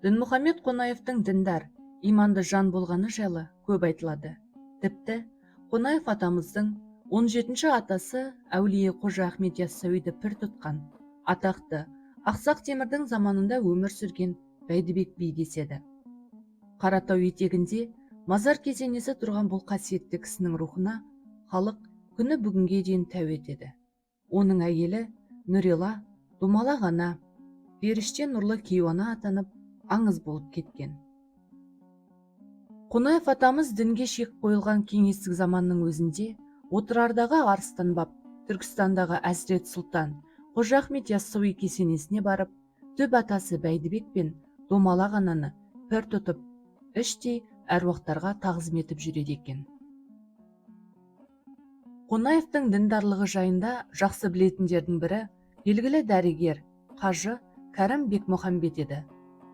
Дінмұхамед Қонаевтың діндар, иманды жан болғаны жайлы көп айтылады. Тіпті Қонаев атамыздың 17-ші атасы әулие Қожа Ахмет Яссауиді пір тұтқан атақты Ақсақ Темірдің заманында өмір сүрген Бәйдібек би деседі. Қаратау етегінде мазар кесенесі тұрған бұл қасиетті кісінің рухына халық күні бүгінге дейін тәу етеді. Оның әйелі Нүрила Домала ғана періште нұрлы кейуана атанып аңыз болып кеткен. Қонаев атамыз дінге шек қойылған кеңестік заманның өзінде Отырардағы Арыстан баб, Түркістандағы Әзірет Сұлтан, Қожа Ахмет Яссауи кесенесіне барып, төп атасы Бәйдібек пен Домала ғананы пір тұтып, іштей әруақтарға тағзым етіп жүреді екен. Қонаевтың діндарлығы жайында жақсы білетіндердің бірі белгілі дәрігер, қажы Кәрім Бекмұхамбет еді.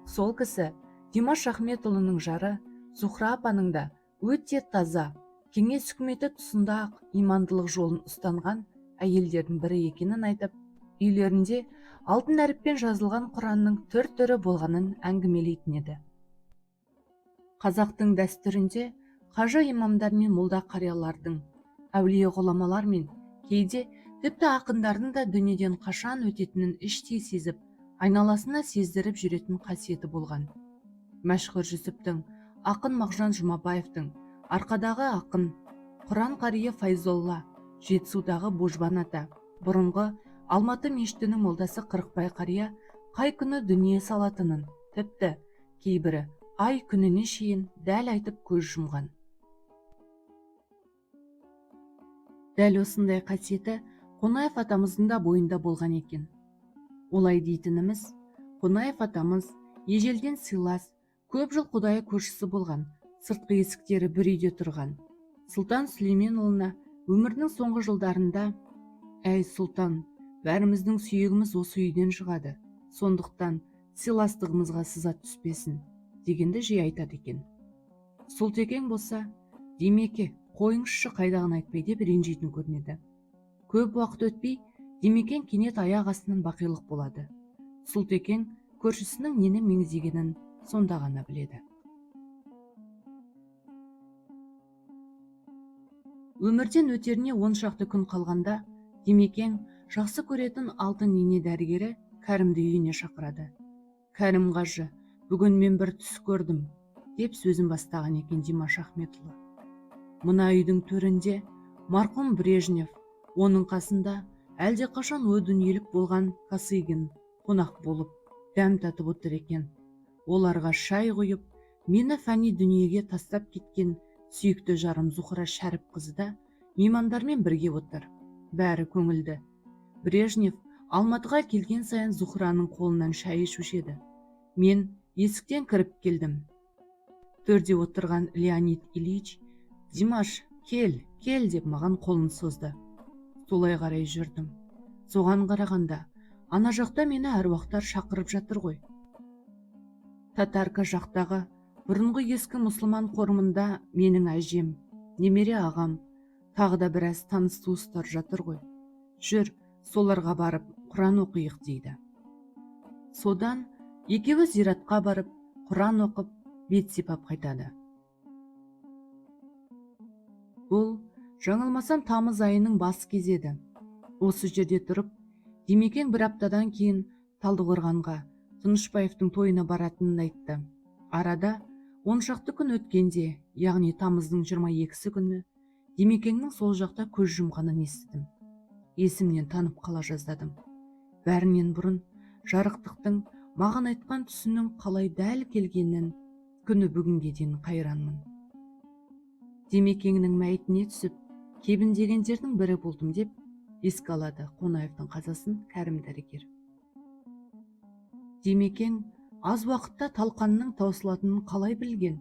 Сол кісі Димаш Ахметұлының жары Зухра апаның да өте таза, кеңес үкіметі тұсында ақ имандылық жолын ұстанған әйелдердің бірі екенін айтып, үйлерінде алтын әріппен жазылған Құранның түр-түрі болғанын әңгімелейтін еді. Қазақтың дәстүрінде қажы имамдар мен молда қариялардың, әулие ғұламалар мен кейде тіпті ақындардың да дүниеден қашан өтетінін іштей сезіп, айналасына сездіріп жүретін қасиеті болған. Мәшһүр Жүсіптің, ақын Мағжан Жұмабаевтың, Арқадағы ақын, Құран қария Файзолла, Жетісудағы Божбан ата, бұрынғы Алматы мешітінің молдасы Қырықбай қария қай күні дүние салатынын, тіпті кейбірі ай күніне шейін дәл айтып көз жұмған. Дәл осындай қасиеті Қонаев атамыздың да бойында болған екен. Олай дейтініміз, Қонаев атамыз ежелден сыйлас, көп жыл құдайы көршісі болған, сыртқы есіктері бір үйде тұрған Сұлтан Сүлейменұлына өмірінің соңғы жылдарында: «Әй сұлтан, бәріміздің сүйегіміз осы үйден шығады, сондықтан сыйластығымызға сызат түспесін» дегенді жиі айтады екен. Сұлтекең болса: «Демеке, қойыңызшы, қайдағыны айтпай» деп ренжитін көрінеді. Көп уақыт өтпей Демекең кенет аяқ астынан бақилық болады. Сұлтекең көршісінің нені меңзегенін сонда ғана біледі. Өмірден өтеріне 10 шақты күн қалғанда Демекең жақсы көретін алтын ене дәрігері Кәрімді үйіне шақырады. «Кәрім қажы, бүгін мен бір түс көрдім» деп сөзін бастаған екен Димаш Ахметұлы. Мына үйдің төрінде марқұм Брежнев, оның қасында әлде қашан о дүниелік болған Косыгин қонақ болып дәм татып отыр екен. Оларға шай құйып, мені фәни дүниеге тастап кеткен сүйікті жарым Зухра Шәріпқызы да меймандармен бірге отыр. Бәрі көңілді. Брежнев Алматыға келген сайын Зухраның қолынан шай ішуші еді. Мен есіктен кіріп келдім. Төрде отырған Леонид Ильич: «Димаш, кел деп маған қолын созды. Солай қарай жүрдім. Соған қарағанда ана жақта мені әруақтар шақырып жатыр ғой. Татарка жақтағы бұрынғы ескі мұсылман қорымында менің әжем, немере ағам, тағы да біраз таныс туыстар жатыр ғой. Жүр, соларға барып Құран оқиық» дейді. Содан екеуі зиратқа барып Құран оқып, бет сипап қайтады. Бұл жаңылмасам тамыз айының бас кезеді. Осы жерде тұрып, Демекең бір аптадан кейін Талдықорғанға Тынышбаевтың тойына баратынын айтты. Арада 10 шақты күн өткенде, яғни тамыздың 22-сі күні, Демекеңнің сол жақта көз жұмғанын естідім. Есімнен танып қала жаздадым. Бәрінен бұрын жарықтықтың маған айтқан түсінің қалай дәл келгенін күні бүгінге дейін қайранмын. Демекеңнің мәйітіне түсіп, кебіндегендердің бірі болдым деп еске алады Қонаевтың қазасын Кәрім дәрігер. Демекең аз уақытта талқанның таусылатынын қалай білген?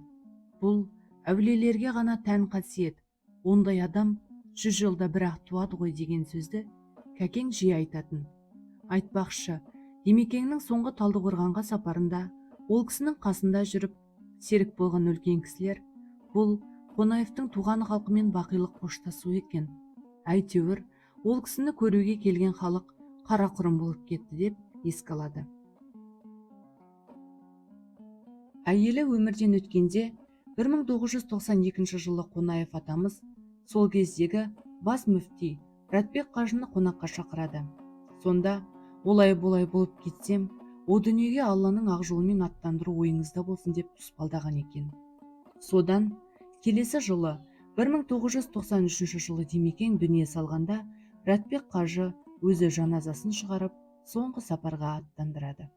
Бұл әулиелерге ғана тән қасиет. Ондай адам 100 жылда бір-ақ туады ғой деген сөзді Кәкең жиі айтатын. Айтпақшы, Демекеңнің соңғы Талдықорғанға сапарында ол кісінің қасында жүріп серік болған үлкен кісілер бұл Қонаевтың туған халқымен бақилық қоштасу екен. Әйтеуір, ол кісіні көруге келген халық қара құрым болып кетті деп еске алады. Әйелі өмірден өткенде 1992 жылы Қонаев атамыз сол кездегі бас мүфти Радбек қажыны қонаққа шақырады. Сонда олай болып кетсем, о дүниеге Алланың ақ жолымен аттандыру ойыңызда болсын деп тұспалдаған екен. Содан келесі жылы 1993 жылы Димекең дүние салғанда Радбек қажы өзі жаназасын шығарып соңғы сапарға аттандырады.